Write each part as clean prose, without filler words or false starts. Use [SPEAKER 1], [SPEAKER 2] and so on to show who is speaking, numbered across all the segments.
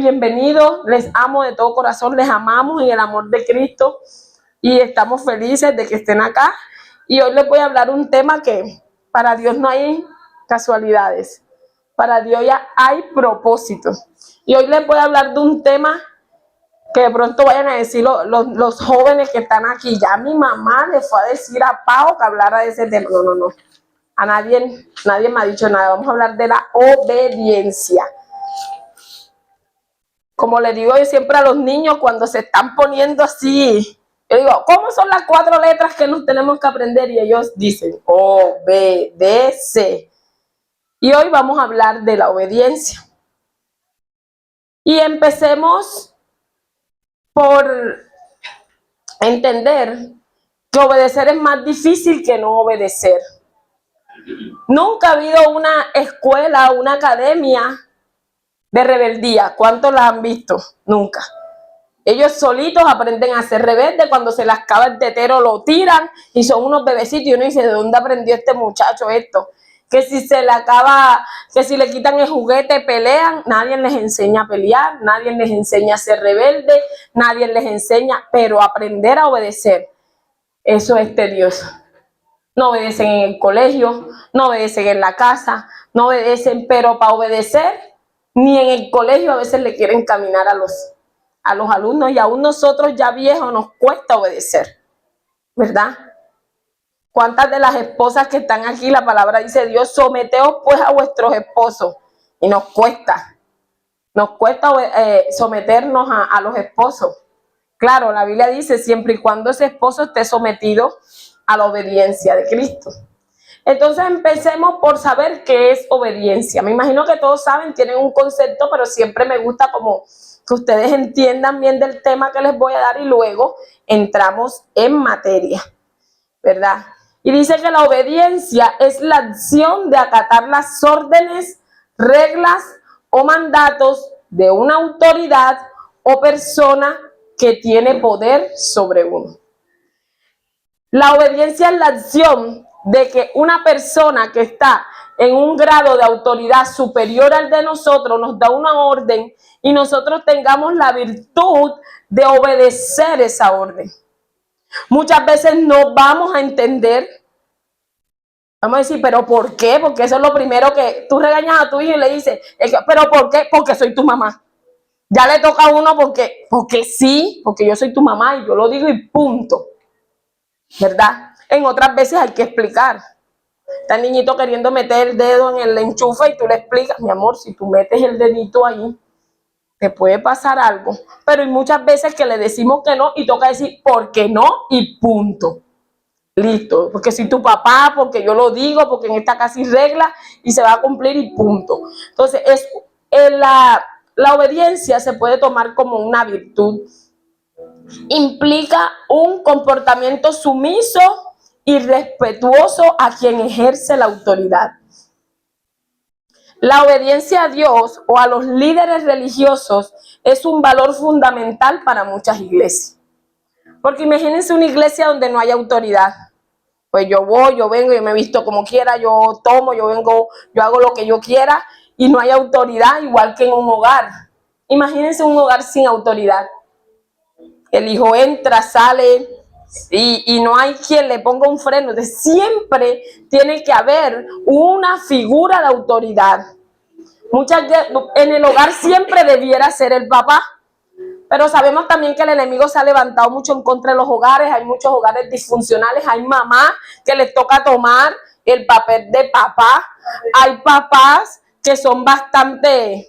[SPEAKER 1] Bienvenidos, les amo de todo corazón, les amamos en el amor de Cristo y estamos felices de que estén acá. Y hoy les voy a hablar un tema que para Dios no hay casualidades, para Dios ya hay propósitos. Y hoy les voy a hablar de un tema que de pronto vayan a decir los jóvenes que están aquí. Ya mi mamá le fue a decir a Pau que hablara de ese tema. No. A nadie me ha dicho nada. Vamos a hablar de la obediencia. Como le digo yo siempre a los niños cuando se están poniendo así, yo digo, ¿cómo son las 4 letras que nos tenemos que aprender? Y ellos dicen, obedece. Y hoy vamos a hablar de la obediencia. Y empecemos por entender que obedecer es más difícil que no obedecer. Nunca ha habido una escuela, una academia de rebeldía. ¿Cuántos la han visto? Nunca. Ellos solitos aprenden a ser rebeldes. Cuando se les acaba el tetero lo tiran y son unos bebecitos y uno dice, ¿de dónde aprendió este muchacho esto? Que si se le acaba, que si le quitan el juguete pelean. Nadie les enseña a pelear, nadie les enseña a ser rebelde, nadie les enseña, pero aprender a obedecer, eso es tedioso. No obedecen en el colegio, no obedecen en la casa, no obedecen, pero para obedecer, ni en el colegio a veces le quieren caminar a los alumnos, y aún nosotros ya viejos nos cuesta obedecer, ¿verdad? ¿Cuántas de las esposas que están aquí, la palabra dice, Dios, someteos pues a vuestros esposos? Y nos cuesta someternos a los esposos. Claro, la Biblia dice, siempre y cuando ese esposo esté sometido a la obediencia de Cristo. Entonces empecemos por saber qué es obediencia. Me imagino que todos saben, tienen un concepto, pero siempre me gusta como que ustedes entiendan bien del tema que les voy a dar y luego entramos en materia, ¿verdad? Y dice que la obediencia es la acción de acatar las órdenes, reglas o mandatos de una autoridad o persona que tiene poder sobre uno. La obediencia es la acción de que una persona que está en un grado de autoridad superior al de nosotros nos da una orden y nosotros tengamos la virtud de obedecer esa orden. Muchas veces no vamos a entender, vamos a decir, ¿pero por qué? Porque eso es lo primero que tú regañas a tu hijo y le dices, ¿pero por qué? Porque soy tu mamá. Ya le toca a uno porque sí, porque yo soy tu mamá y yo lo digo y punto, ¿verdad? En otras veces hay que explicar. Está el niñito queriendo meter el dedo en el enchufe y tú le explicas, mi amor, si tú metes el dedito ahí, te puede pasar algo. Pero hay muchas veces que le decimos que no y toca decir ¿por qué no? Y punto. Listo. Porque soy tu papá, porque yo lo digo, porque en esta casa hay reglas y se va a cumplir y punto. Entonces, la obediencia se puede tomar como una virtud. Implica un comportamiento sumiso y respetuoso a quien ejerce la autoridad. La obediencia a Dios o a los líderes religiosos es un valor fundamental para muchas iglesias. Porque imagínense una iglesia donde no hay autoridad. Pues yo voy, yo vengo, yo me visto como quiera, yo tomo, yo vengo, yo hago lo que yo quiera y no hay autoridad, igual que en un hogar. Imagínense un hogar sin autoridad. El hijo entra, sale y no hay quien le ponga un freno. Entonces, siempre tiene que haber una figura de autoridad. En el hogar siempre debiera ser el papá, pero sabemos también que el enemigo se ha levantado mucho en contra de los hogares. Hay muchos hogares disfuncionales, hay mamás que les toca tomar el papel de papá, hay papás que son bastante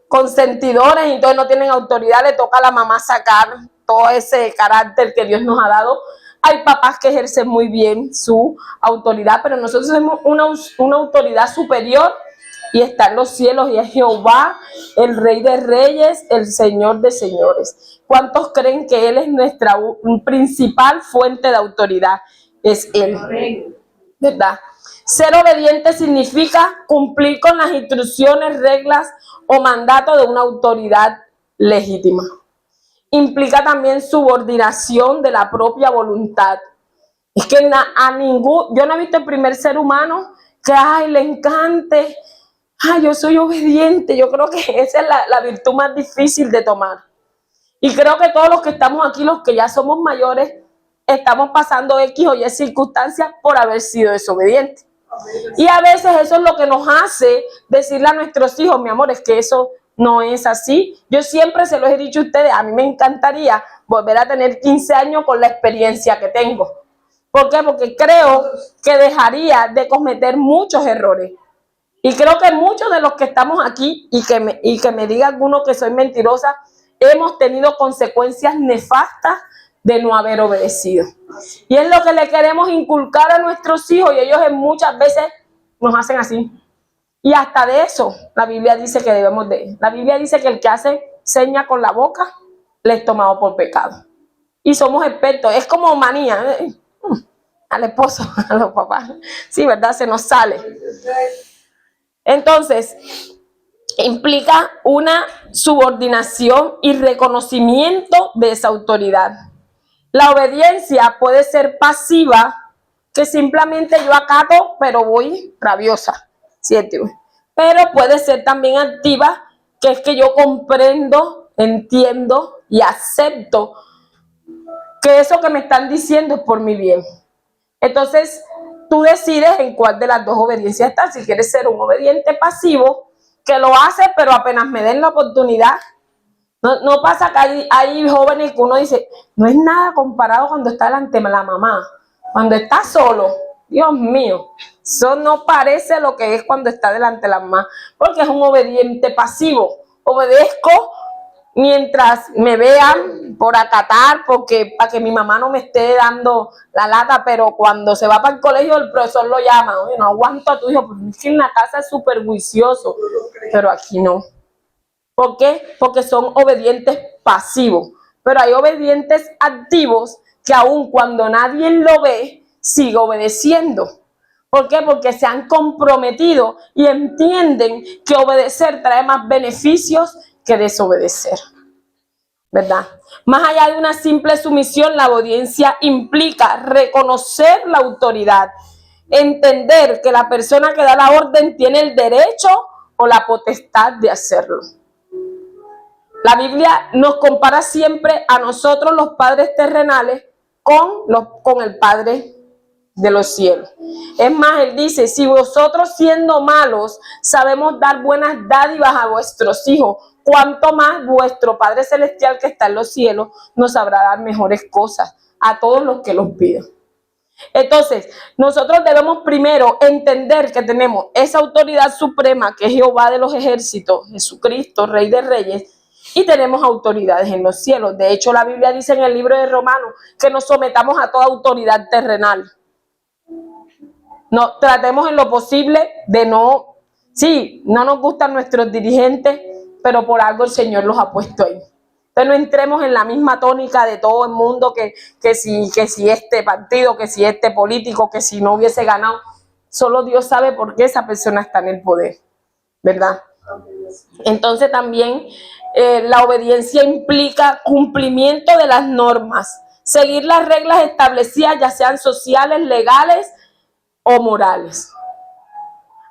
[SPEAKER 1] consentidores y entonces no tienen autoridad, le toca a la mamá sacar todo ese carácter que Dios nos ha dado. Hay papás que ejercen muy bien su autoridad, pero nosotros tenemos una autoridad superior y está en los cielos y es Jehová, el Rey de Reyes, el Señor de Señores. ¿Cuántos creen que Él es nuestra principal fuente de autoridad? Es Él, ¿verdad? Ser obediente significa cumplir con las instrucciones, reglas o mandatos de una autoridad legítima. Implica también subordinación de la propia voluntad. Es que yo no he visto el primer ser humano que le encante yo soy obediente. Yo creo que esa es la virtud más difícil de tomar. Y creo que todos los que estamos aquí, los que ya somos mayores, estamos pasando X o Y circunstancias por haber sido desobedientes. Y a veces eso es lo que nos hace decirle a nuestros hijos, mi amor, es que eso no es así. Yo siempre se los he dicho a ustedes, a mí me encantaría volver a tener 15 años con la experiencia que tengo. ¿Por qué? Porque creo que dejaría de cometer muchos errores. Y creo que muchos de los que estamos aquí, y que me diga alguno que soy mentirosa, hemos tenido consecuencias nefastas de no haber obedecido. Y es lo que le queremos inculcar a nuestros hijos, y ellos muchas veces nos hacen así. Y hasta de eso, la Biblia dice que debemos de. La Biblia dice que el que hace seña con la boca, le es tomado por pecado. Y somos expertos, es como manía, al esposo, a los papás. Sí, ¿verdad? Se nos sale. Entonces, implica una subordinación y reconocimiento de esa autoridad. La obediencia puede ser pasiva, que simplemente yo acato, pero voy rabiosa, ¿cierto? Pero puede ser también activa, que es que yo comprendo, entiendo y acepto que eso que me están diciendo es por mi bien. Entonces, tú decides en cuál de las dos obediencias estás. Si quieres ser un obediente pasivo, que lo hace, pero apenas me den la oportunidad. No pasa que hay jóvenes que uno dice, no es nada comparado cuando está delante de la mamá. Cuando está solo, Dios mío, eso no parece lo que es cuando está delante de la mamá, porque es un obediente pasivo. Obedezco mientras me vean, por acatar, porque para que mi mamá no me esté dando la lata, pero cuando se va para el colegio el profesor lo llama, oye, no aguanto a tu hijo, porque es que en la casa es súper juicioso, pero aquí no. ¿Por qué? Porque son obedientes pasivos, pero hay obedientes activos que aun cuando nadie lo ve, sigue obedeciendo. ¿Por qué? Porque se han comprometido y entienden que obedecer trae más beneficios que desobedecer, ¿verdad? Más allá de una simple sumisión, la obediencia implica reconocer la autoridad, entender que la persona que da la orden tiene el derecho o la potestad de hacerlo. La Biblia nos compara siempre a nosotros, los padres terrenales, con el Padre de los cielos. Es más, él dice, si vosotros siendo malos sabemos dar buenas dádivas a vuestros hijos, cuánto más vuestro Padre Celestial que está en los cielos nos sabrá dar mejores cosas a todos los que los piden. Entonces, nosotros debemos primero entender que tenemos esa autoridad suprema que es Jehová de los ejércitos, Jesucristo, Rey de Reyes, y tenemos autoridades en los cielos. De hecho, la Biblia dice en el libro de Romanos que nos sometamos a toda autoridad terrenal. No, tratemos en lo posible de no nos gustan nuestros dirigentes, pero por algo el Señor los ha puesto ahí. Entonces no entremos en la misma tónica de todo el mundo que si este partido, que si este político, que si no hubiese ganado. Solo Dios sabe por qué esa persona está en el poder, ¿verdad? Entonces también la obediencia implica cumplimiento de las normas, seguir las reglas establecidas, ya sean sociales, legales o morales.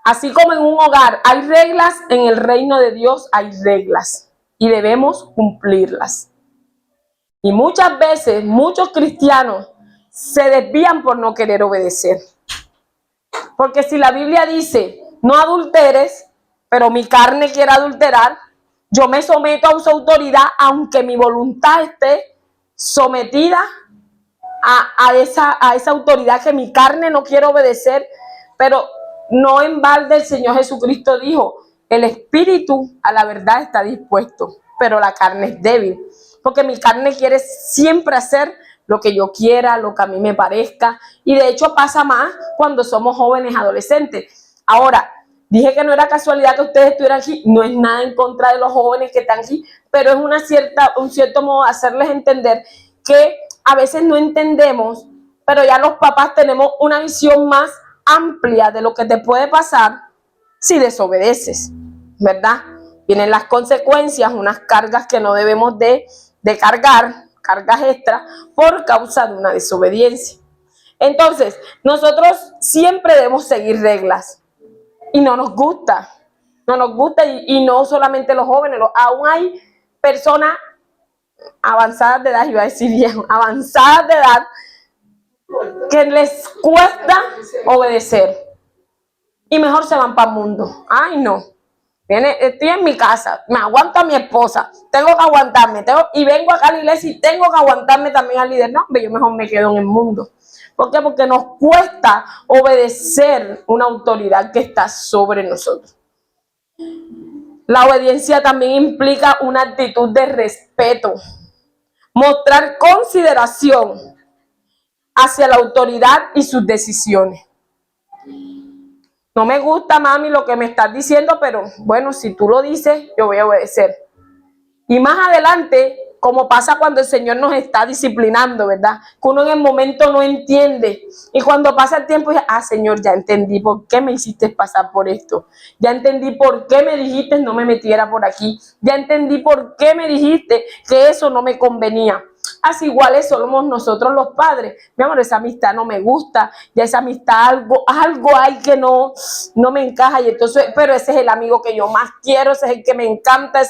[SPEAKER 1] Así como en un hogar hay reglas, en el reino de Dios hay reglas y debemos cumplirlas. Y muchas veces muchos cristianos se desvían por no querer obedecer. Porque si la Biblia dice, no adulteres, pero mi carne quiere adulterar, yo me someto a su autoridad, aunque mi voluntad esté sometida a esa autoridad que mi carne no quiere obedecer. Pero no en balde el Señor Jesucristo dijo, el espíritu a la verdad está dispuesto, pero la carne es débil. Porque mi carne quiere siempre hacer lo que yo quiera, lo que a mí me parezca. Y de hecho pasa más cuando somos jóvenes adolescentes. Ahora, dije que no era casualidad que ustedes estuvieran aquí. No es nada en contra de los jóvenes que están aquí, pero es un cierto modo de hacerles entender que a veces no entendemos, pero ya los papás tenemos una visión más amplia de lo que te puede pasar si desobedeces, ¿verdad? Vienen las consecuencias, unas cargas que no debemos de cargar, cargas extras, por causa de una desobediencia. Entonces, nosotros siempre debemos seguir reglas y no nos gusta. No nos gusta y no solamente los jóvenes, aún hay personas avanzadas de edad, iba a decir viejo, avanzadas de edad, que les cuesta obedecer. Y mejor se van para el mundo. Ay, no. Estoy en mi casa, me aguanto a mi esposa, tengo que aguantarme, y vengo acá a la iglesia y tengo que aguantarme también al líder. No, yo mejor me quedo en el mundo. ¿Por qué? Porque nos cuesta obedecer una autoridad que está sobre nosotros. La obediencia también implica una actitud de respeto, mostrar consideración hacia la autoridad y sus decisiones. No me gusta, mami, lo que me estás diciendo, pero bueno, si tú lo dices, yo voy a obedecer. Y más adelante, como pasa cuando el Señor nos está disciplinando, ¿verdad? Que uno en el momento no entiende. Y cuando pasa el tiempo, dice, Señor, ya entendí por qué me hiciste pasar por esto. Ya entendí por qué me dijiste no me metiera por aquí. Ya entendí por qué me dijiste que eso no me convenía. Así iguales somos nosotros los padres. Mi amor, esa amistad no me gusta, ya esa amistad algo hay que no me encaja, y entonces, pero ese es el amigo que yo más quiero, ese es el que me encanta,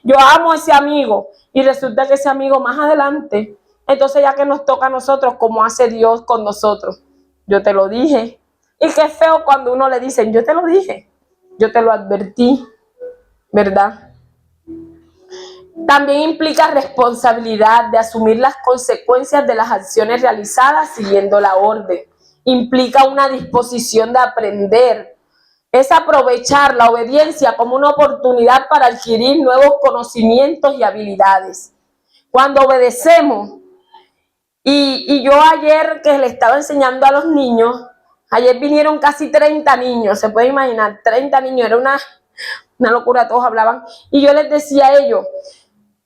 [SPEAKER 1] yo amo a ese amigo, y resulta que ese amigo más adelante, entonces ya que nos toca a nosotros, como hace Dios con nosotros, yo te lo dije, y qué feo cuando uno le dicen, yo te lo dije, yo te lo advertí, ¿verdad? También implica responsabilidad de asumir las consecuencias de las acciones realizadas siguiendo la orden. Implica una disposición de aprender. Es aprovechar la obediencia como una oportunidad para adquirir nuevos conocimientos y habilidades. Cuando obedecemos, y yo ayer que le estaba enseñando a los niños, ayer vinieron casi 30 niños, se puede imaginar, 30 niños, era una locura, todos hablaban, y yo les decía a ellos,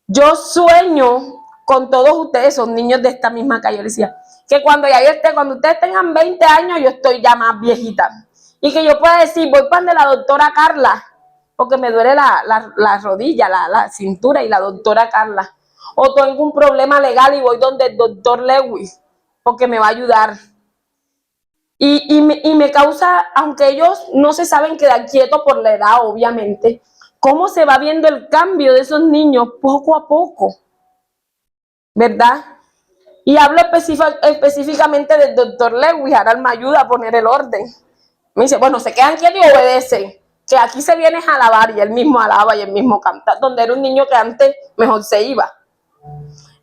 [SPEAKER 1] yo sueño con todos ustedes, son niños de esta misma calle, yo decía, que cuando ustedes tengan 20 años, yo estoy ya más viejita. Y que yo pueda decir, voy para de la doctora Carla, porque me duele la rodilla, la cintura, y la doctora Carla. O tengo un problema legal y voy donde el doctor Lewis, porque me va a ayudar. Y me causa, aunque ellos no se saben quedar quietos por la edad, obviamente, cómo se va viendo el cambio de esos niños poco a poco, ¿verdad? Y hablo específicamente del doctor Lewis, ahora él me ayuda a poner el orden. Me dice, bueno, se quedan quietos y obedecen, que aquí se viene a alabar, y él mismo alaba y él mismo canta, donde era un niño que antes mejor se iba,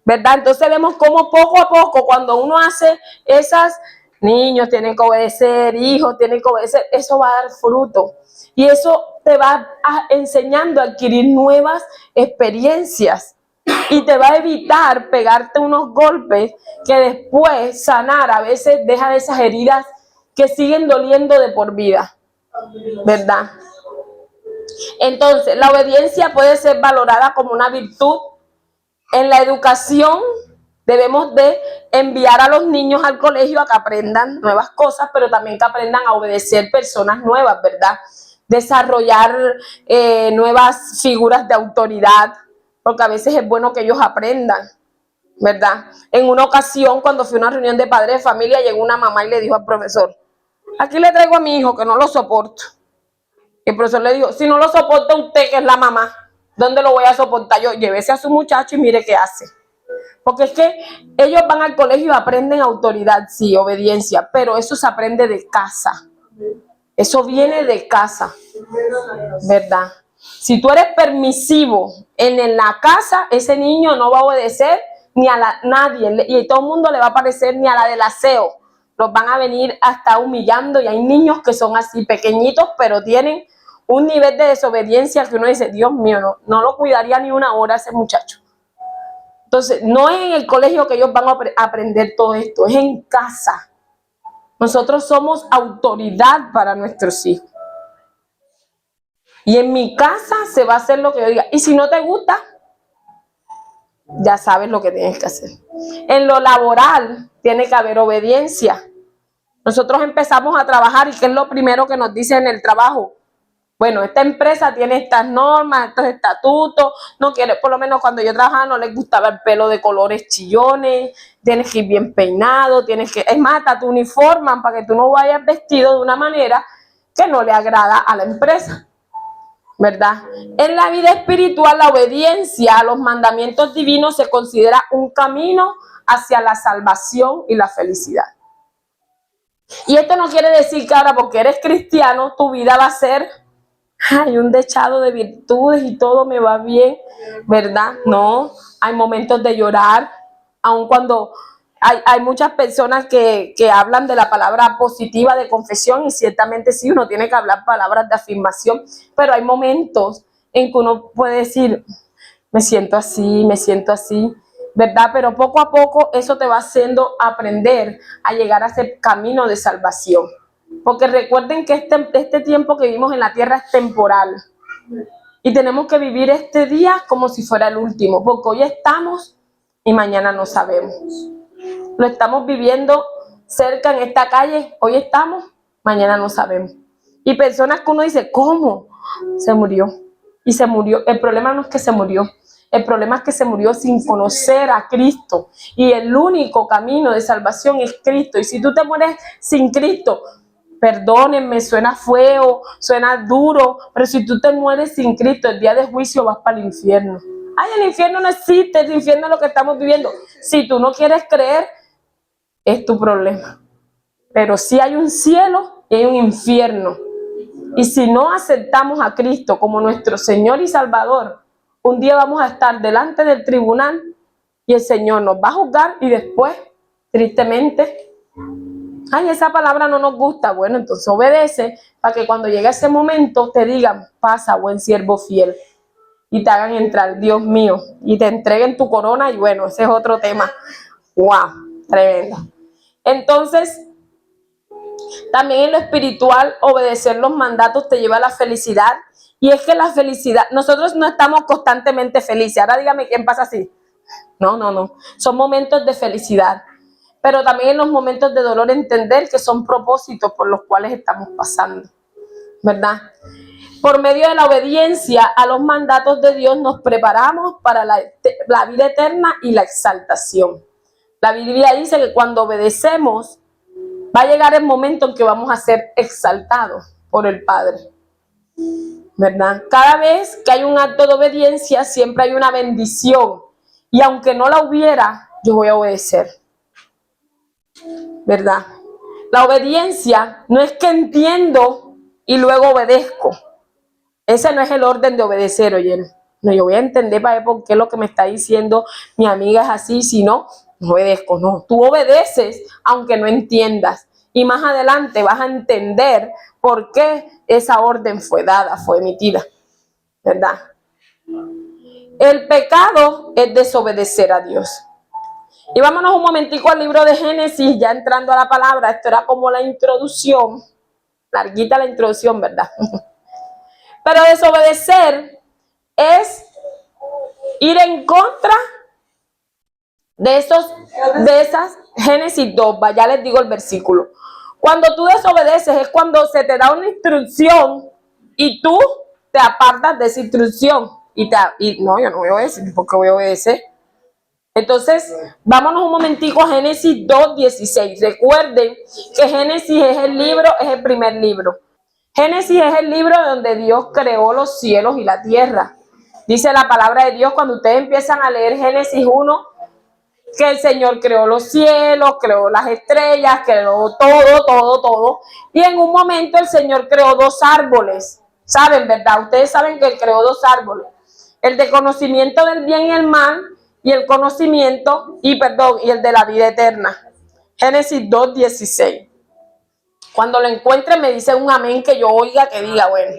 [SPEAKER 1] ¿verdad? Entonces vemos cómo poco a poco, cuando uno hace esas, niños tienen que obedecer, hijos tienen que obedecer, eso va a dar fruto. Y eso te va enseñando a adquirir nuevas experiencias y te va a evitar pegarte unos golpes que después sanar a veces deja esas heridas que siguen doliendo de por vida, ¿verdad? Entonces, la obediencia puede ser valorada como una virtud. En la educación debemos de enviar a los niños al colegio a que aprendan nuevas cosas, pero también que aprendan a obedecer personas nuevas, ¿verdad? Desarrollar nuevas figuras de autoridad, porque a veces es bueno que ellos aprendan, ¿verdad? En una ocasión, cuando fui a una reunión de padres de familia, llegó una mamá y le dijo al profesor, aquí le traigo a mi hijo que no lo soporto. Y el profesor le dijo, si no lo soporta usted, que es la mamá, ¿dónde lo voy a soportar yo? Llévese a su muchacho y mire qué hace. Porque es que ellos van al colegio y aprenden autoridad, sí, obediencia, pero eso se aprende de casa. Eso viene de casa, ¿verdad? Si tú eres permisivo en la casa, ese niño no va a obedecer ni a nadie, y todo el mundo le va a parecer ni a la del aseo. Los van a venir hasta humillando, y hay niños que son así, pequeñitos, pero tienen un nivel de desobediencia que uno dice, Dios mío, no lo cuidaría ni una hora ese muchacho. Entonces, no es en el colegio que ellos van a aprender todo esto, es en casa. Nosotros somos autoridad para nuestros hijos. Y en mi casa se va a hacer lo que yo diga. Y si no te gusta, ya sabes lo que tienes que hacer. En lo laboral tiene que haber obediencia. Nosotros empezamos a trabajar, y ¿qué es lo primero que nos dicen en el trabajo? Bueno, esta empresa tiene estas normas, estos estatutos, no quiere, por lo menos cuando yo trabajaba no les gustaba el pelo de colores chillones, tienes que ir bien peinado, es más, hasta te uniforman para que tú no vayas vestido de una manera que no le agrada a la empresa. ¿verdad? En la vida espiritual, la obediencia a los mandamientos divinos se considera un camino hacia la salvación y la felicidad. Y esto no quiere decir que ahora porque eres cristiano, tu vida va a ser un dechado de virtudes y todo me va bien, ¿verdad? No, hay momentos de llorar, aun cuando hay muchas personas que hablan de la palabra positiva de confesión, y ciertamente sí, uno tiene que hablar palabras de afirmación, pero hay momentos en que uno puede decir, me siento así, ¿verdad? Pero poco a poco eso te va haciendo aprender a llegar a ese camino de salvación. Porque recuerden que este tiempo que vivimos en la tierra es temporal. Y tenemos que vivir este día como si fuera el último, porque hoy estamos y mañana no sabemos. Lo estamos viviendo cerca en esta calle, hoy estamos, mañana no sabemos. Y personas que uno dice, ¿cómo? Se murió. Y se murió. El problema no es que se murió. El problema es que se murió sin conocer a Cristo. Y el único camino de salvación es Cristo. Y si tú te mueres sin Cristo, perdónenme, suena feo, suena duro, pero si tú te mueres sin Cristo, el día de juicio vas para el infierno. Ay, el infierno no existe, el infierno es lo que estamos viviendo. Si tú no quieres creer, es tu problema. Pero sí hay un cielo y hay un infierno. Y si no aceptamos a Cristo como nuestro Señor y Salvador, un día vamos a estar delante del tribunal y el Señor nos va a juzgar y después, tristemente, ay, esa palabra no nos gusta. Bueno, entonces obedece para que cuando llegue ese momento te digan, pasa, buen siervo fiel, y te hagan entrar, Dios mío, y te entreguen tu corona. Y bueno, ese es otro tema. ¡Wow! Tremendo. Entonces, también en lo espiritual, obedecer los mandatos te lleva a la felicidad. Y es que la felicidad, nosotros no estamos constantemente felices. Ahora dígame quién pasa así. No. Son momentos de felicidad. Pero también en los momentos de dolor entender que son propósitos por los cuales estamos pasando, ¿verdad? Por medio de la obediencia a los mandatos de Dios nos preparamos para la vida eterna y la exaltación. La Biblia dice que cuando obedecemos va a llegar el momento en que vamos a ser exaltados por el Padre, ¿verdad? Cada vez que hay un acto de obediencia siempre hay una bendición, y aunque no la hubiera, yo voy a obedecer, ¿verdad? La obediencia no es que entiendo y luego obedezco. Ese no es el orden de obedecer, oye. No, yo voy a entender para ver por qué lo que me está diciendo mi amiga es así, si no, no obedezco. No, tú obedeces aunque no entiendas. Y más adelante vas a entender por qué esa orden fue dada, fue emitida, ¿verdad? El pecado es desobedecer a Dios. Y vámonos un momentico al libro de Génesis, ya entrando a la palabra. Esto era como la introducción, larguita la introducción, ¿verdad? Pero desobedecer es ir en contra de esas Génesis 2, ya les digo el versículo. Cuando tú desobedeces es cuando se te da una instrucción y tú te apartas de esa instrucción. Y no, yo no voy a obedecer, porque voy a obedecer. Entonces, vámonos un momentico a Génesis 2:16. Recuerden que Génesis es el primer libro. Génesis es el libro donde Dios creó los cielos y la tierra. Dice la palabra de Dios, cuando ustedes empiezan a leer Génesis 1, que el Señor creó los cielos, creó las estrellas, creó todo. Y en un momento el Señor creó dos árboles. ¿Saben, verdad? Ustedes saben que Él creó dos árboles. El de conocimiento del bien y el mal, y el y el de la vida eterna. Génesis 2:16. Cuando lo encuentren me dicen un amén que yo oiga, que diga, bueno.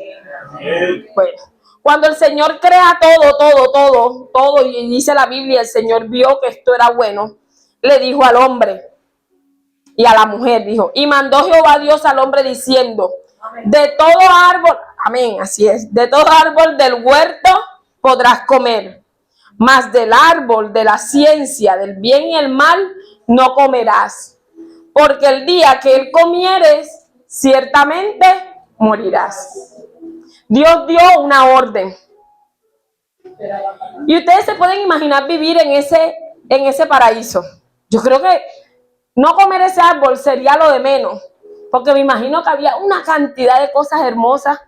[SPEAKER 1] Cuando el Señor crea todo, y dice la Biblia, el Señor vio que esto era bueno, le dijo al hombre y a la mujer, dijo, y mandó Jehová Dios al hombre diciendo, de todo árbol, amén, así es, de todo árbol del huerto podrás comer, mas del árbol de la ciencia del bien y el mal no comerás, porque el día que él comieres, ciertamente morirás. Dios dio una orden. Y ustedes se pueden imaginar vivir en ese paraíso. Yo creo que no comer ese árbol sería lo de menos, porque me imagino que había una cantidad de cosas hermosas.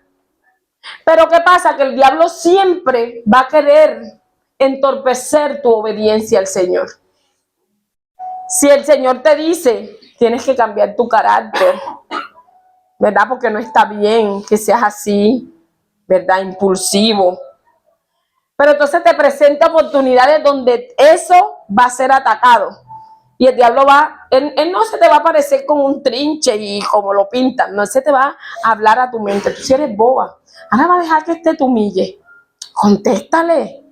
[SPEAKER 1] Pero ¿qué pasa? Que el diablo siempre va a querer entorpecer tu obediencia al Señor. Si el Señor te dice, tienes que cambiar tu carácter, ¿verdad? Porque no está bien que seas así, ¿verdad? Impulsivo. Pero entonces te presenta oportunidades donde eso va a ser atacado. Y el diablo él no se te va a aparecer con un trinche y como lo pintan, no, se te va a hablar a tu mente. Tú si eres boba, ahora va a dejar que te humille. Contéstale.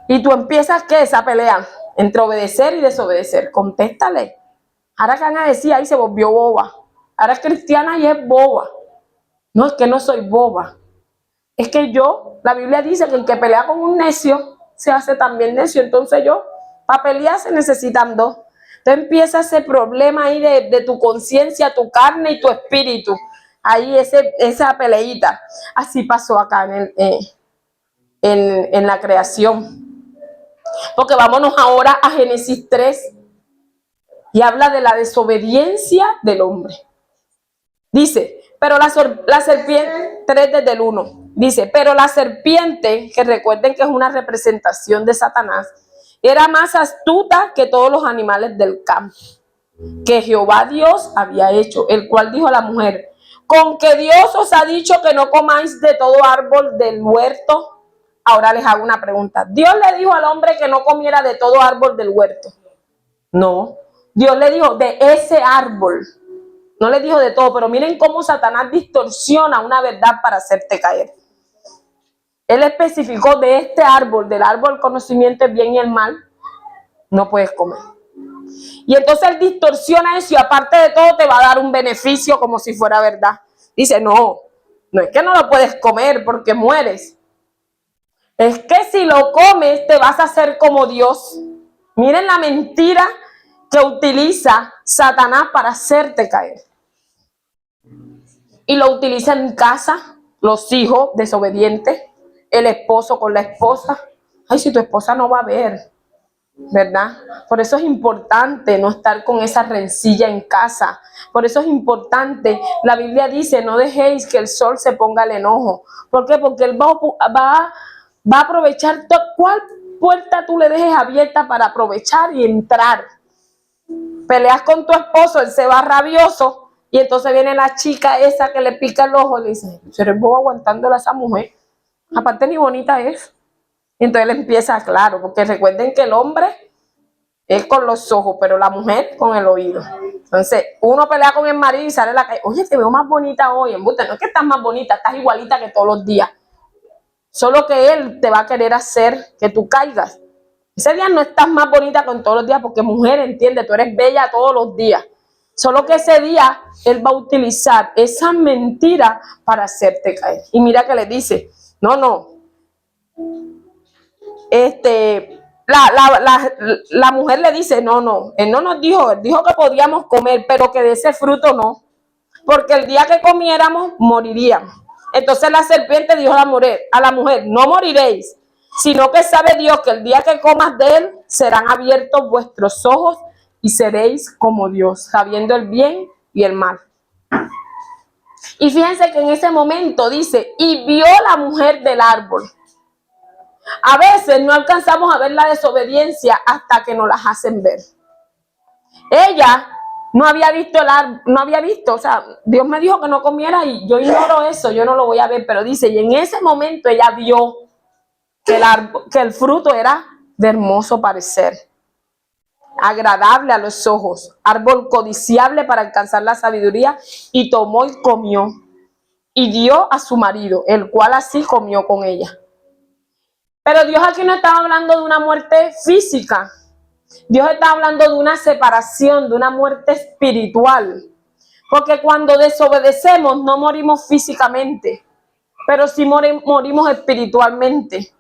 [SPEAKER 1] Y tú empiezas, ¿qué? Esa pelea entre obedecer y desobedecer. Contéstale. Ahora que van a decir, ahí se volvió boba. Ahora es cristiana y es boba. No, es que no soy boba. Es que la Biblia dice que el que pelea con un necio se hace también necio. Entonces para pelear se necesitan dos. Entonces empieza ese problema ahí de tu conciencia, tu carne y tu espíritu. Ahí esa peleita. Así pasó acá en la creación. Porque vámonos ahora a Génesis 3 y habla de la desobediencia del hombre. Dice, pero la serpiente, 3 desde el 1, dice, pero la serpiente, que recuerden que es una representación de Satanás, era más astuta que todos los animales del campo, que Jehová Dios había hecho, el cual dijo a la mujer, con que Dios os ha dicho que no comáis de todo árbol del huerto. Ahora les hago una pregunta. ¿Dios le dijo al hombre que no comiera de todo árbol del huerto? No. Dios le dijo de ese árbol. No le dijo de todo, pero miren cómo Satanás distorsiona una verdad para hacerte caer. Él especificó de este árbol, del árbol del conocimiento del bien y el mal, no puedes comer. Y entonces él distorsiona eso y aparte de todo te va a dar un beneficio como si fuera verdad. Dice, no es que no lo puedes comer porque mueres. Es que si lo comes te vas a hacer como Dios. Miren la mentira que utiliza Satanás para hacerte caer. Y lo utiliza en casa, los hijos desobedientes, el esposo con la esposa. Ay, si tu esposa no va a ver, ¿verdad? Por eso es importante no estar con esa rencilla en casa. Por eso es importante, la Biblia dice, no dejéis que el sol se ponga el enojo. ¿Por qué? Porque él va a aprovechar cuál puerta tú le dejes abierta para aprovechar y entrar. Peleas con tu esposo, él se va rabioso y entonces viene la chica esa que le pica el ojo y le dice, eres bobo aguantándole a esa mujer. Aparte ni bonita es. Y entonces él empieza, claro, porque recuerden que el hombre es con los ojos, pero la mujer con el oído. Entonces, uno pelea con el marido y sale a la calle, oye, te veo más bonita hoy. Embuste, no es que estás más bonita, estás igualita que todos los días. Solo que él te va a querer hacer que tú caigas. Ese día no estás más bonita con todos los días, porque mujer, entiende, tú eres bella todos los días. Solo que ese día él va a utilizar esa mentira para hacerte caer. Y mira que le dice, no. La mujer le dice, no, él no nos dijo, él dijo que podíamos comer, pero que de ese fruto no, porque el día que comiéramos moriríamos. Entonces la serpiente dijo a la mujer, no moriréis, sino que sabe Dios que el día que comas de él serán abiertos vuestros ojos y seréis como Dios, sabiendo el bien y el mal. Y fíjense que en ese momento dice, y vio la mujer del árbol. A veces no alcanzamos a ver la desobediencia hasta que nos las hacen ver. Ella no había visto, o sea, Dios me dijo que no comiera y yo ignoro eso, yo no lo voy a ver, pero dice, y en ese momento ella vio que el fruto era de hermoso parecer, agradable a los ojos, árbol codiciable para alcanzar la sabiduría, y tomó y comió, y dio a su marido, el cual así comió con ella. Pero Dios aquí no estaba hablando de una muerte física. Dios está hablando de una separación, de una muerte espiritual. Porque cuando desobedecemos no morimos físicamente, pero sí morimos espiritualmente.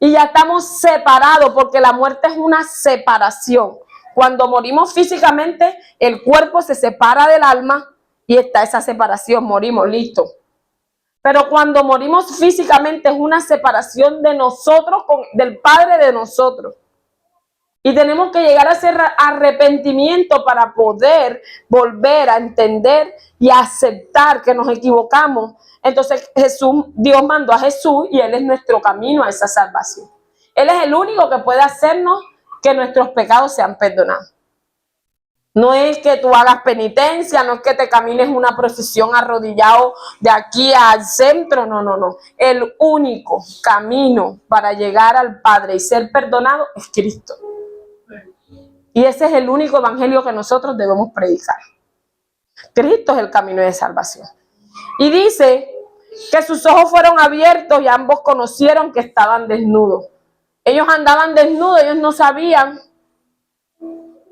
[SPEAKER 1] Y ya estamos separados porque la muerte es una separación. Cuando morimos físicamente, el cuerpo se separa del alma y está esa separación, morimos, listo. Pero cuando morimos físicamente es una separación de nosotros, del Padre de nosotros. Y tenemos que llegar a hacer arrepentimiento para poder volver a entender y aceptar que nos equivocamos. Entonces Dios mandó a Jesús y Él es nuestro camino a esa salvación. Él es el único que puede hacernos que nuestros pecados sean perdonados. No es que tú hagas penitencia, no es que te camines una procesión arrodillado de aquí al centro, no. El único camino para llegar al Padre y ser perdonado es Cristo. Y ese es el único evangelio que nosotros debemos predicar. Cristo es el camino de salvación. Y dice que sus ojos fueron abiertos y ambos conocieron que estaban desnudos. Ellos andaban desnudos, ellos no sabían.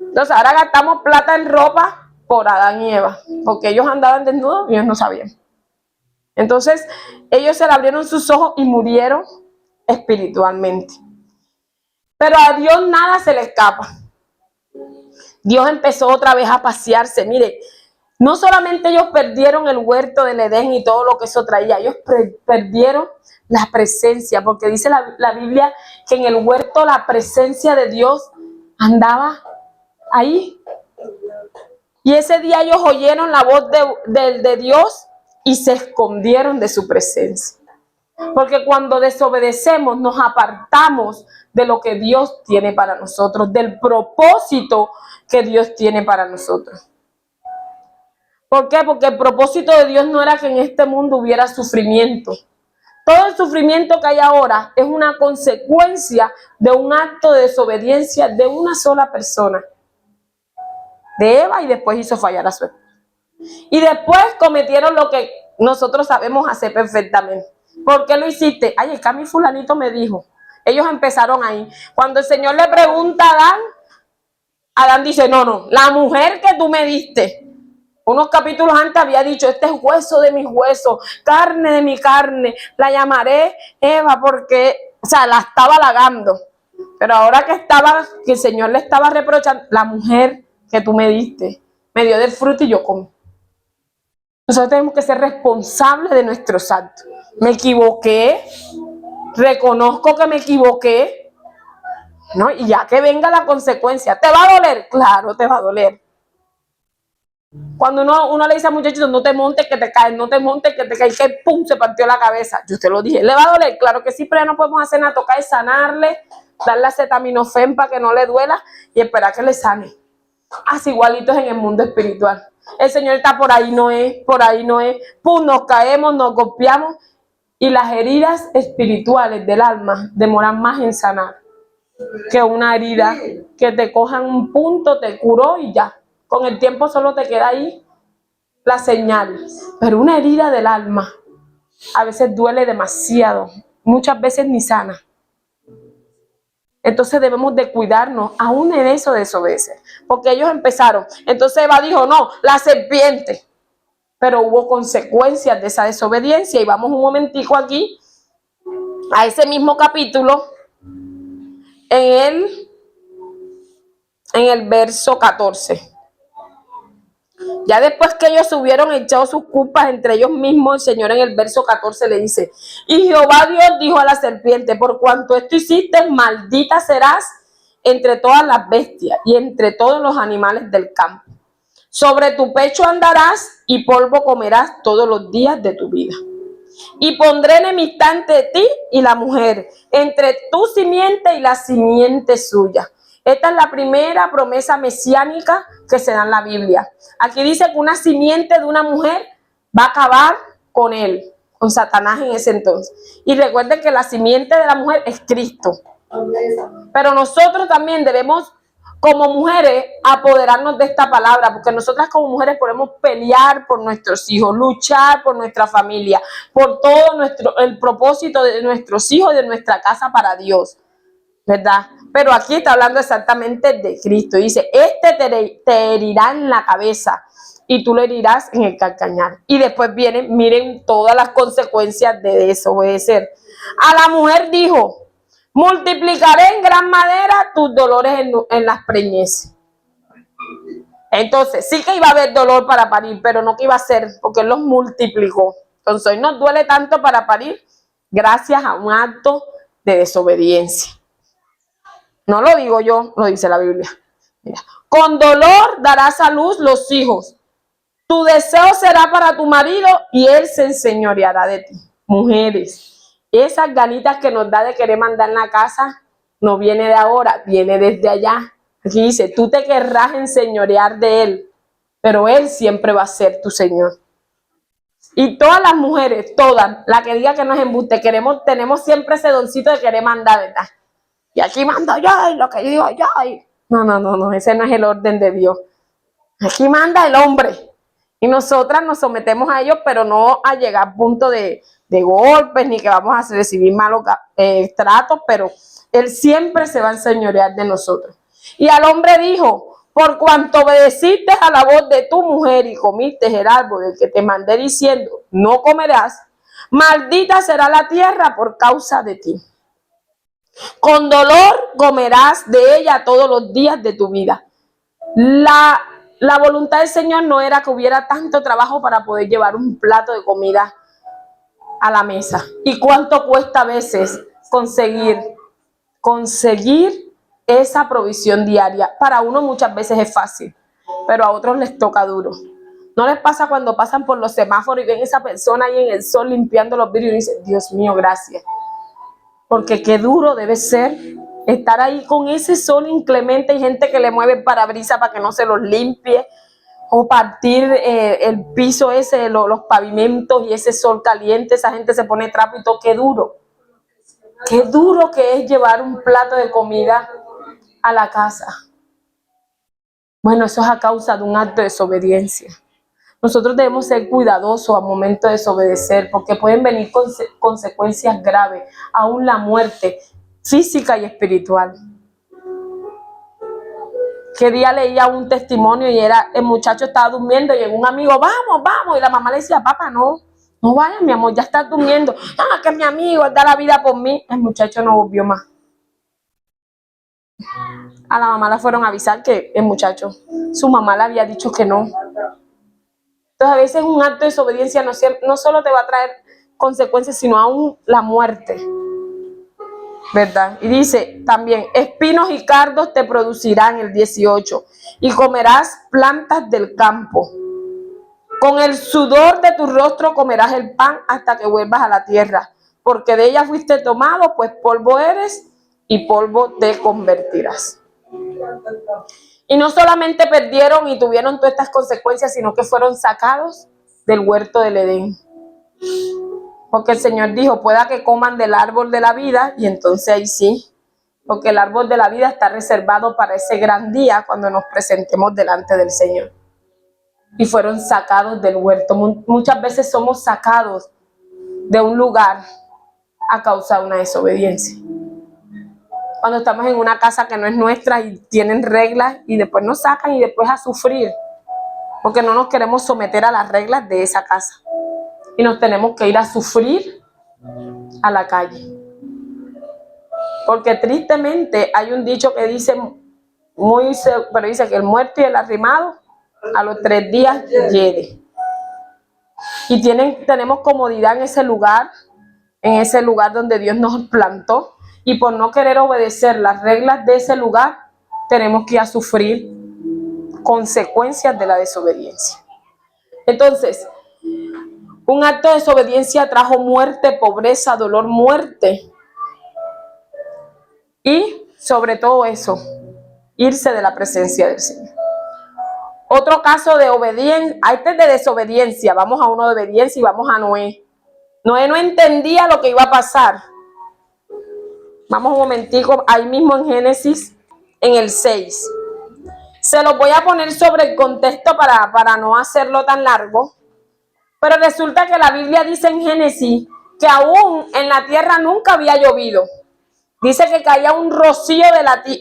[SPEAKER 1] Entonces ahora gastamos plata en ropa por Adán y Eva, porque ellos andaban desnudos y ellos no sabían. Entonces ellos se le abrieron sus ojos y murieron espiritualmente. Pero a Dios nada se le escapa. Dios empezó otra vez a pasearse. Mire, no solamente ellos perdieron el huerto del Edén y todo lo que eso traía, ellos perdieron la presencia, porque dice la Biblia que en el huerto la presencia de Dios andaba ahí. Y ese día ellos oyeron la voz de Dios y se escondieron de su presencia. Porque cuando desobedecemos nos apartamos de lo que Dios tiene para nosotros, del propósito que Dios tiene para nosotros. ¿Por qué? Porque el propósito de Dios no era que en este mundo hubiera sufrimiento. Todo el sufrimiento que hay ahora es una consecuencia de un acto de desobediencia de una sola persona, de Eva, y después hizo fallar a su esposo. Y después cometieron lo que nosotros sabemos hacer perfectamente. ¿Por qué lo hiciste? Ay, es que a mí fulanito me dijo. Ellos empezaron ahí. Cuando el Señor le pregunta a Adán dice, no, la mujer que tú me diste. Unos capítulos antes había dicho, este es hueso de mis huesos, carne de mi carne, la llamaré Eva porque, o sea, la estaba halagando. Pero ahora que el Señor le estaba reprochando, la mujer que tú me diste, me dio del fruto y yo comí. Nosotros tenemos que ser responsables de nuestros actos. Me equivoqué, reconozco que me equivoqué, ¿no? Y ya que venga la consecuencia, ¿te va a doler? Claro, te va a doler. Cuando uno le dice a muchachos, no te montes que te caes, no te montes que te caes, que pum, se partió la cabeza. Yo te lo dije, ¿le va a doler? Claro que sí, pero ya no podemos hacer nada, tocar es sanarle, darle acetaminofén para que no le duela y esperar que le sane. Así igualitos en el mundo espiritual. El Señor está por ahí, no es, pum, nos caemos, nos golpeamos y las heridas espirituales del alma demoran más en sanar que una herida que te cojan un punto, te curó y ya. Con el tiempo solo te queda ahí la señal. Pero una herida del alma a veces duele demasiado, muchas veces ni sana. Entonces debemos de cuidarnos, aún en eso desobedecer. Porque ellos empezaron. Entonces Eva dijo, no, la serpiente. Pero hubo consecuencias de esa desobediencia. Y vamos un momentico aquí a ese mismo capítulo en el verso 14. Ya después que ellos hubieron echado sus culpas entre ellos mismos, el Señor en el verso 14 le dice, y Jehová Dios dijo a la serpiente, por cuanto esto hiciste, maldita serás entre todas las bestias y entre todos los animales del campo. Sobre tu pecho andarás y polvo comerás todos los días de tu vida. Y pondré enemistad entre ti y la mujer, entre tu simiente y la simiente suya. Esta es la primera promesa mesiánica que se da en la Biblia. Aquí dice que una simiente de una mujer va a acabar con él, con Satanás en ese entonces. Y recuerden que la simiente de la mujer es Cristo. Pero nosotros también debemos, como mujeres, apoderarnos de esta palabra, porque nosotras como mujeres podemos pelear por nuestros hijos, luchar por nuestra familia, por todo el propósito de nuestros hijos y de nuestra casa para Dios, ¿verdad? Pero aquí está hablando exactamente de Cristo. Dice, te herirá en la cabeza y tú lo herirás en el calcañar. Y después vienen, miren todas las consecuencias de desobedecer. A la mujer dijo, multiplicaré en gran manera tus dolores en las preñeces. Entonces, sí que iba a haber dolor para parir, pero no que iba a ser, porque Él los multiplicó. Entonces, hoy nos duele tanto para parir gracias a un acto de desobediencia. No lo digo yo, lo dice la Biblia. Mira, con dolor darás a luz los hijos. Tu deseo será para tu marido y él se enseñoreará de ti. Mujeres, esas ganitas que nos da de querer mandar en la casa no viene de ahora, viene desde allá. Aquí dice, tú te querrás enseñorear de él, pero él siempre va a ser tu Señor. Y todas las mujeres, todas, la que diga que no es embuste, tenemos siempre ese doncito de querer mandar, ¿verdad? Y aquí mando yo, y lo que yo digo yo. No, ese no es el orden de Dios. Aquí manda el hombre. Y nosotras nos sometemos a ellos, pero no a llegar a punto de golpes, ni que vamos a recibir malos tratos, pero él siempre se va a enseñorear de nosotros. Y al hombre dijo, por cuanto obedeciste a la voz de tu mujer y comiste el árbol del que te mandé diciendo, no comerás, maldita será la tierra por causa de ti. Con dolor comerás de ella todos los días de tu vida. La voluntad del Señor no era que hubiera tanto trabajo para poder llevar un plato de comida a la mesa. ¿Y cuánto cuesta a veces conseguir esa provisión diaria? Para uno muchas veces es fácil, pero a otros les toca duro. ¿No les pasa cuando pasan por los semáforos y ven a esa persona ahí en el sol limpiando los vidrios y dicen, Dios mío, gracias? Porque qué duro debe ser estar ahí con ese sol inclemente y gente que le mueve el parabrisas para que no se los limpie, o partir el piso ese, los pavimentos y ese sol caliente, esa gente se pone trapo y todo. Qué duro que es llevar un plato de comida a la casa. Bueno, eso es a causa de un acto de desobediencia. Nosotros debemos ser cuidadosos al momento de desobedecer, porque pueden venir consecuencias graves, aún la muerte física y espiritual. Que día leía un testimonio y el muchacho estaba durmiendo y llegó un amigo, vamos, y la mamá le decía, papá, no vayas, mi amor, ya estás durmiendo. Que mi amigo, él da la vida por mí. El muchacho no volvió más. A la mamá la fueron a avisar que el muchacho, su mamá le había dicho que no. Entonces a veces un acto de desobediencia no solo te va a traer consecuencias, sino aún la muerte, ¿verdad? Y dice también, espinos y cardos te producirán, el 18, y comerás plantas del campo. Con el sudor de tu rostro comerás el pan hasta que vuelvas a la tierra, porque de ella fuiste tomado, pues polvo eres y polvo te convertirás. Y no solamente perdieron y tuvieron todas estas consecuencias, sino que fueron sacados del huerto del Edén. Porque el Señor dijo, pueda que coman del árbol de la vida, y entonces ahí sí, porque el árbol de la vida está reservado para ese gran día cuando nos presentemos delante del Señor. Y fueron sacados del huerto. Muchas veces somos sacados de un lugar a causa de una desobediencia. Cuando estamos en una casa que no es nuestra y tienen reglas y después nos sacan y después a sufrir, porque no nos queremos someter a las reglas de esa casa. Y nos tenemos que ir a sufrir a la calle. Porque tristemente hay un dicho que dice, pero dice que el muerto y el arrimado a los 3 días hiede. Y tenemos comodidad en ese lugar donde Dios nos plantó. Y por no querer obedecer las reglas de ese lugar, tenemos que ir a sufrir consecuencias de la desobediencia. Entonces, un acto de desobediencia trajo muerte, pobreza, dolor, muerte. Y sobre todo eso, irse de la presencia del Señor. Otro caso de obediencia, este es de desobediencia, vamos a uno de obediencia y vamos a Noé. Noé no entendía lo que iba a pasar. Vamos un momentico, ahí mismo en Génesis, en el 6. Se los voy a poner sobre el contexto para no hacerlo tan largo. Pero resulta que la Biblia dice en Génesis que aún en la tierra nunca había llovido. Dice que caía un rocío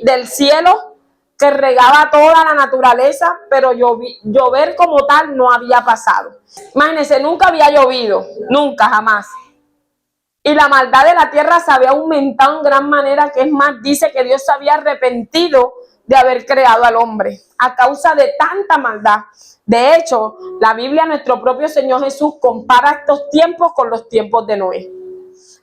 [SPEAKER 1] del cielo que regaba toda la naturaleza, pero llover como tal no había pasado. Imagínense, nunca había llovido, nunca, jamás. Y la maldad de la tierra se había aumentado en gran manera, que es más, dice que Dios se había arrepentido de haber creado al hombre a causa de tanta maldad. De hecho, la Biblia, nuestro propio Señor Jesús, compara estos tiempos con los tiempos de Noé.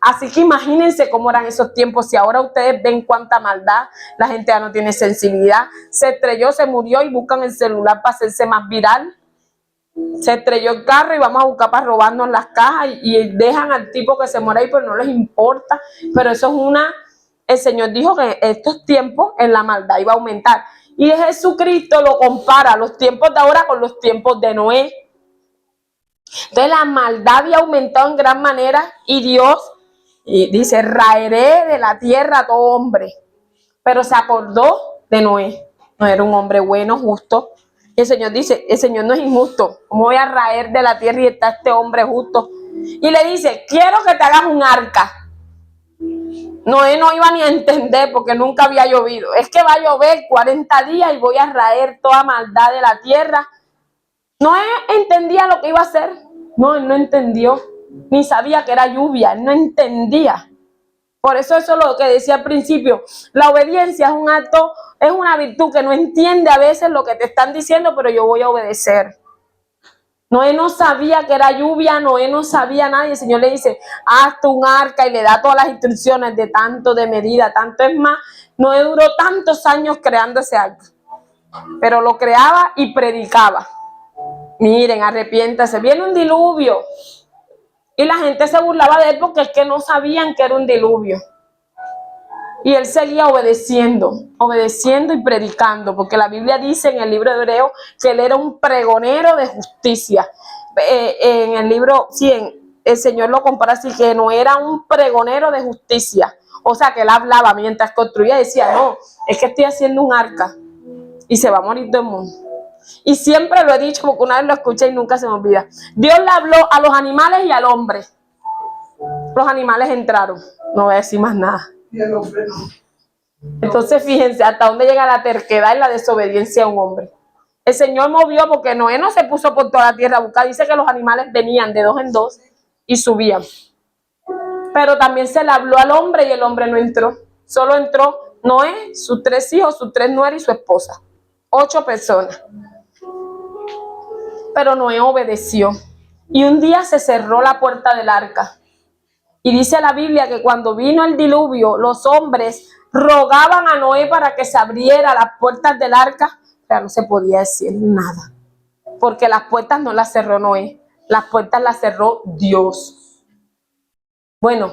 [SPEAKER 1] Así que imagínense cómo eran esos tiempos. Si ahora ustedes ven cuánta maldad, la gente ya no tiene sensibilidad. Se estrelló, se murió y buscan el celular para hacerse más viral. Se estrelló el carro y vamos a buscar para robarnos las cajas y dejan al tipo que se muere ahí, pero no les importa. Pero eso es el Señor dijo que estos tiempos en la maldad iba a aumentar. Y Jesucristo lo compara los tiempos de ahora con los tiempos de Noé. Entonces la maldad había aumentado en gran manera y Dios dice, raeré de la tierra a todo hombre. Pero se acordó de Noé. No era un hombre bueno, justo. Y el Señor dice, el Señor no es injusto. ¿Cómo voy a raer de la tierra y está este hombre justo? Y le dice, quiero que te hagas un arca. Noé no iba ni a entender porque nunca había llovido. Es que va a llover 40 días y voy a raer toda maldad de la tierra. Noé entendía lo que iba a hacer. No, él no entendió. Ni sabía que era lluvia. Él no entendía. Por eso es lo que decía al principio. La obediencia es un acto, es una virtud que no entiende a veces lo que te están diciendo, pero yo voy a obedecer. Noé no sabía que era lluvia, Noé no sabía nada y el Señor le dice, hazte un arca y le da todas las instrucciones de tanto, de medida, tanto. Es más, Noé duró tantos años creando ese arca, pero lo creaba y predicaba. Miren, arrepiéntase, viene un diluvio. Y la gente se burlaba de él porque es que no sabían que era un diluvio. Y él seguía obedeciendo y predicando, porque la Biblia dice en el libro de Hebreos que él era un pregonero de justicia. En el libro, sí, el Señor lo compara así, que no era un pregonero de justicia. O sea, que él hablaba mientras construía, decía, no, es que estoy haciendo un arca y se va a morir todo el mundo. Y siempre lo he dicho porque una vez lo escuché y nunca se me olvida. Dios le habló a los animales y al hombre. Los animales entraron, no voy a decir más nada. Entonces fíjense hasta dónde llega la terquedad y la desobediencia a un hombre. El Señor movió porque Noé no se puso por toda la tierra a buscar. Dice que los animales venían de 2 en 2 y subían. Pero también se le habló al hombre y el hombre no entró. Solo entró Noé, sus 3 hijos, sus 3 nueras y su esposa. 8 personas. Pero Noé obedeció. Y un día se cerró la puerta del arca. Y dice la Biblia que cuando vino el diluvio, los hombres rogaban a Noé para que se abriera las puertas del arca, pero no se podía decir nada. Porque las puertas no las cerró Noé, las puertas las cerró Dios. Bueno,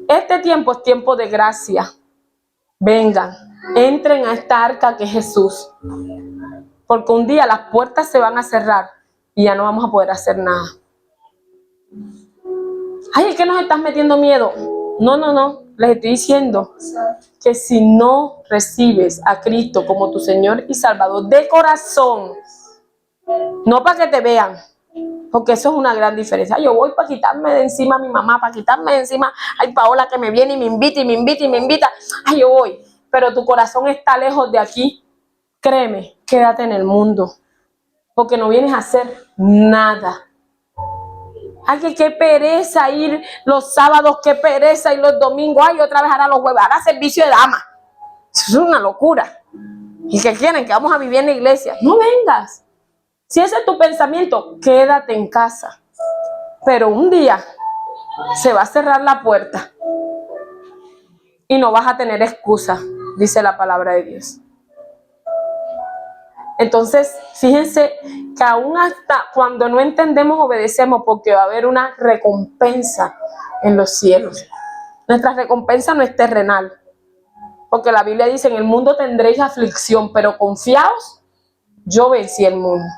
[SPEAKER 1] este tiempo es tiempo de gracia. Vengan, entren a esta arca que es Jesús. Porque un día las puertas se van a cerrar y ya no vamos a poder hacer nada. Ay, es que nos estás metiendo miedo. No. Les estoy diciendo que si no recibes a Cristo como tu Señor y Salvador de corazón, no para que te vean, porque eso es una gran diferencia. Ay, yo voy para quitarme de encima a mi mamá, para quitarme de encima. Ay, Paola que me viene y me invita. Ay, yo voy. Pero tu corazón está lejos de aquí. Créeme, quédate en el mundo, porque no vienes a hacer nada. Ay, qué pereza ir los sábados, qué pereza ir los domingos. Ay, otra vez ahora los jueves, ahora servicio de dama. Eso es una locura. ¿Y qué quieren? Que vamos a vivir en la iglesia. No vengas. Si ese es tu pensamiento, quédate en casa. Pero un día se va a cerrar la puerta y no vas a tener excusa, dice la palabra de Dios. Entonces, fíjense que aún hasta cuando no entendemos, obedecemos, porque va a haber una recompensa en los cielos. Nuestra recompensa no es terrenal, porque la Biblia dice, en el mundo tendréis aflicción, pero confiaos, yo vencí el mundo.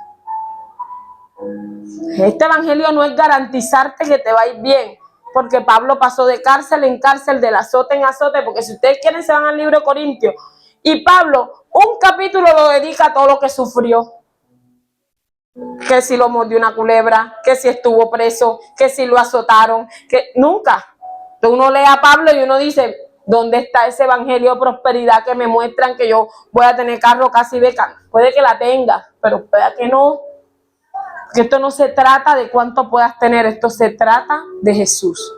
[SPEAKER 1] Este evangelio no es garantizarte que te va a ir bien, porque Pablo pasó de cárcel en cárcel, del azote en azote, porque si ustedes quieren se van al libro de Corintios, y Pablo un capítulo lo dedica a todo lo que sufrió. Que si lo mordió una culebra, que si estuvo preso, que si lo azotaron, que nunca. Uno lee a Pablo y uno dice, ¿dónde está ese evangelio de prosperidad que me muestran que yo voy a tener carro casi beca? Puede que la tenga, pero puede que no. Porque esto no se trata de cuánto puedas tener, esto se trata de Jesús.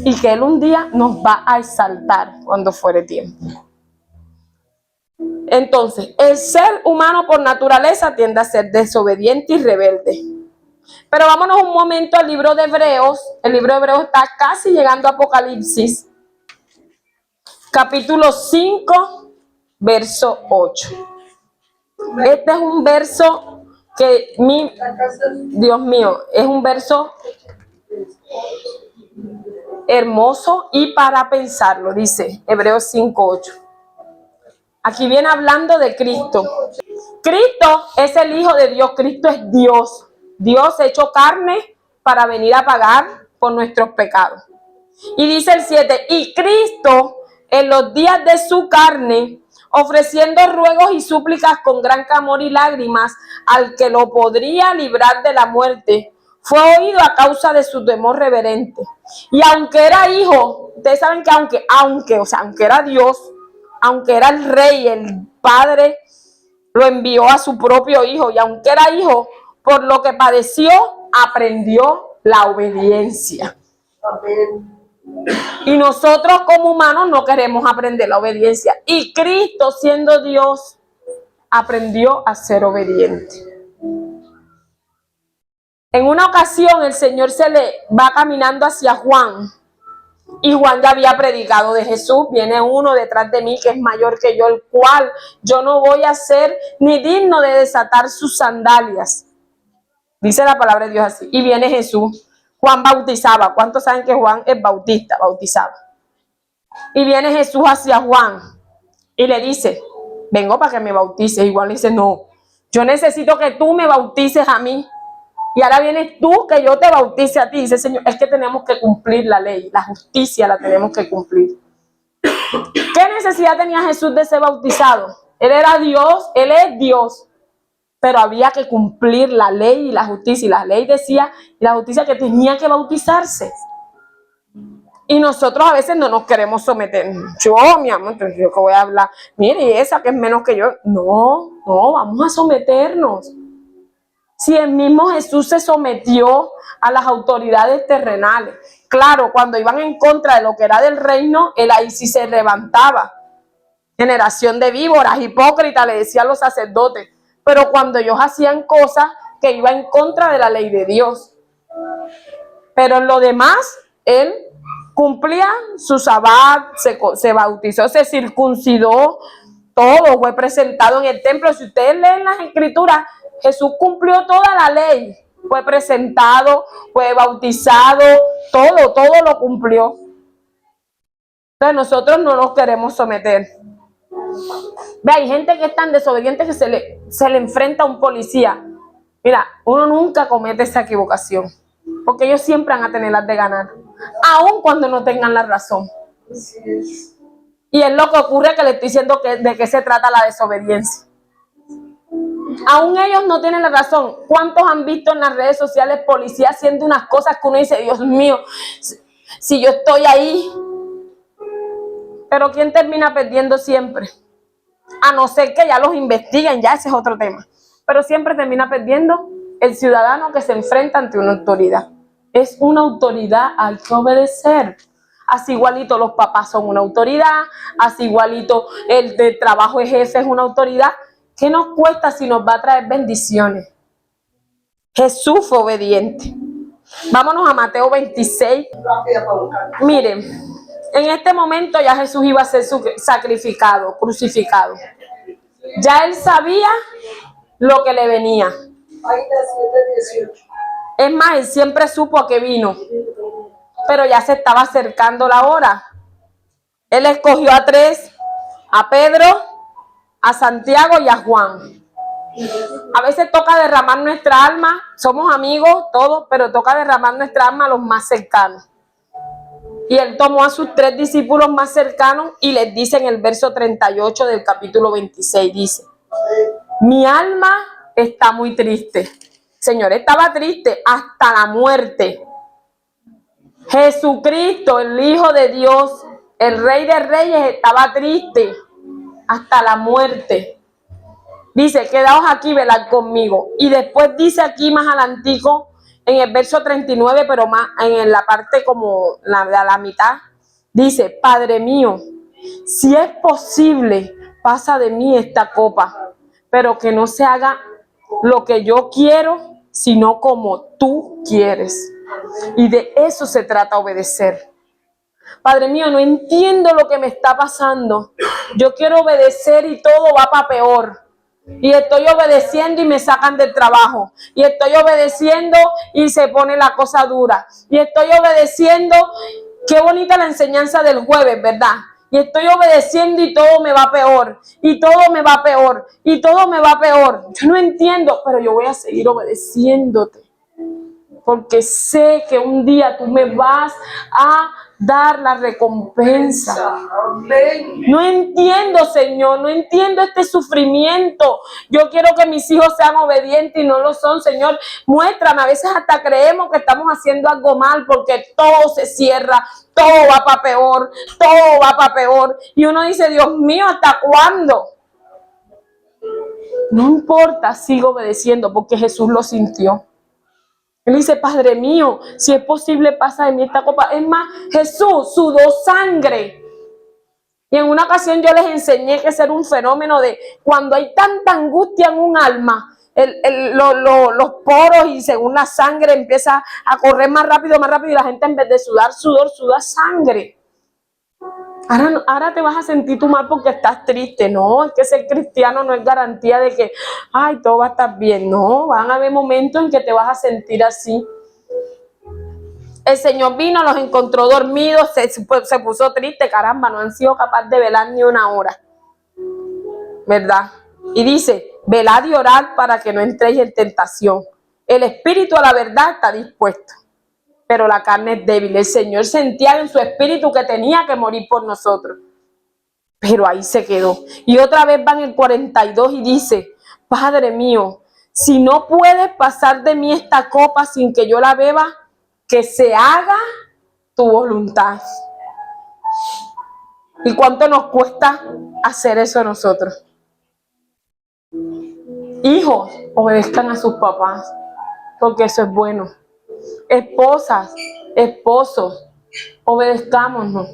[SPEAKER 1] Y que Él un día nos va a exaltar cuando fuere tiempo. Entonces, el ser humano por naturaleza tiende a ser desobediente y rebelde. Pero vámonos un momento al libro de Hebreos. El libro de Hebreos está casi llegando a Apocalipsis. Capítulo 5, verso 8. Este es un verso que, Dios mío, es un verso hermoso y para pensarlo, dice Hebreos 5, 8. Aquí viene hablando de Cristo. Cristo es el Hijo de Dios, Cristo es Dios. Dios hecho carne para venir a pagar por nuestros pecados. Y dice el 7, y Cristo en los días de su carne, ofreciendo ruegos y súplicas con gran clamor y lágrimas al que lo podría librar de la muerte, fue oído a causa de su temor reverente. Y aunque era hijo, ustedes saben que aunque era Dios, aunque era el rey, el padre lo envió a su propio hijo, y aunque era hijo, por lo que padeció, aprendió la obediencia. Amén. Y nosotros como humanos no queremos aprender la obediencia. Y Cristo, siendo Dios, aprendió a ser obediente. En una ocasión el Señor se le va caminando hacia Juan. Y Juan ya había predicado de Jesús. Viene uno detrás de mí que es mayor que yo, el cual yo no voy a ser ni digno de desatar sus sandalias. Dice la palabra de Dios así. Y viene Jesús. Juan bautizaba. ¿Cuántos saben que Juan es bautista? Bautizaba. Y viene Jesús hacia Juan y le dice, vengo para que me bautices. Y Juan le dice, no, yo necesito que tú me bautices a mí. Y ahora vienes tú que yo te bautice a ti. Dice, Señor, es que tenemos que cumplir la ley. La justicia la tenemos que cumplir. ¿Qué necesidad tenía Jesús de ser bautizado? Él era Dios, Él es Dios. Pero había que cumplir la ley y la justicia. Y la ley decía, y la justicia, que tenía que bautizarse. Y nosotros a veces no nos queremos someter. Yo, mi amor, entonces yo que voy a hablar, mire, esa que es menos que yo. No, vamos a someternos. Si el mismo Jesús se sometió a las autoridades terrenales. Claro, cuando iban en contra de lo que era del reino, él ahí sí se levantaba. Generación de víboras, hipócritas, le decían los sacerdotes. Pero cuando ellos hacían cosas que iban en contra de la ley de Dios. Pero en lo demás, él cumplía su sabbat, se bautizó, se circuncidó, todo fue presentado en el templo. Si ustedes leen las escrituras, Jesús cumplió toda la ley. Fue presentado, fue bautizado, todo lo cumplió. Entonces nosotros no nos queremos someter. Ve, hay gente que es tan desobediente que se le enfrenta a un policía. Mira, uno nunca comete esa equivocación, porque ellos siempre van a tener las de ganar, aun cuando no tengan la razón. Y es lo que ocurre, que le estoy diciendo de qué se trata la desobediencia. Aún ellos no tienen la razón. ¿Cuántos han visto en las redes sociales policías haciendo unas cosas que uno dice, Dios mío, si yo estoy ahí? Pero ¿quién termina perdiendo siempre? A no ser que ya los investiguen, ya ese es otro tema. Pero siempre termina perdiendo el ciudadano que se enfrenta ante una autoridad. Es una autoridad, hay que obedecer. Así igualito los papás son una autoridad, así igualito el de trabajo de jefe es una autoridad. ¿Qué nos cuesta si nos va a traer bendiciones? Jesús fue obediente. Vámonos a Mateo 26. Miren, en este momento ya Jesús iba a ser sacrificado, crucificado. Ya él sabía lo que le venía. Es más, él siempre supo a qué vino. Pero ya se estaba acercando la hora. Él escogió a 3, a Pedro, a Santiago y a Juan. A veces toca derramar nuestra alma, somos amigos todos, pero toca derramar nuestra alma a los más cercanos. Y él tomó a sus 3 discípulos más cercanos y les dice en el verso 38 del capítulo 26, dice, mi alma está muy triste. Señor, estaba triste hasta la muerte. Jesucristo, el Hijo de Dios, el Rey de Reyes, estaba triste hasta la muerte. Dice, quedaos aquí, velad conmigo. Y después dice aquí más adelantico, en el verso 39, pero más en la parte como la mitad, dice, Padre mío, si es posible, pasa de mí esta copa, pero que no se haga lo que yo quiero, sino como tú quieres. Y de eso se trata obedecer. Padre mío, no entiendo lo que me está pasando. Yo quiero obedecer y todo va para peor. Y estoy obedeciendo y me sacan del trabajo. Y estoy obedeciendo y se pone la cosa dura. Y estoy obedeciendo. Qué bonita la enseñanza del jueves, ¿verdad? Y estoy obedeciendo y todo me va peor. Y todo me va peor. Y todo me va peor. Yo no entiendo, pero yo voy a seguir obedeciéndote. Porque sé que un día tú me vas a dar la recompensa. No entiendo, Señor, no entiendo este sufrimiento. Yo quiero que mis hijos sean obedientes y no lo son, Señor. Muéstrame, a veces hasta creemos que estamos haciendo algo mal porque todo se cierra, todo va para peor, todo va para peor. Y uno dice, Dios mío, ¿hasta cuándo? No importa, sigo obedeciendo porque Jesús lo sintió. Él dice, Padre mío, si es posible, pasa de mí esta copa. Es más, Jesús sudó sangre. Y en una ocasión yo les enseñé que ese era un fenómeno de cuando hay tanta angustia en un alma, los poros y según la sangre empieza a correr más rápido y la gente en vez de sudar sudor, suda sangre. Ahora te vas a sentir tú mal porque estás triste. No, es que ser cristiano no es garantía de que, ay, todo va a estar bien. No, van a haber momentos en que te vas a sentir así. El Señor vino, los encontró dormidos, se puso triste. Caramba, no han sido capaces de velar ni una hora. ¿Verdad? Y dice, velad y orad para que no entréis en tentación. El espíritu a la verdad está dispuesto, pero la carne es débil. El Señor sentía en su espíritu que tenía que morir por nosotros. Pero ahí se quedó. Y otra vez va en el 42 y dice, Padre mío, si no puedes pasar de mí esta copa sin que yo la beba, que se haga tu voluntad. ¿Y cuánto nos cuesta hacer eso a nosotros? Hijos, obedezcan a sus papás, porque eso es bueno. Esposas, esposos, obedezcámonos.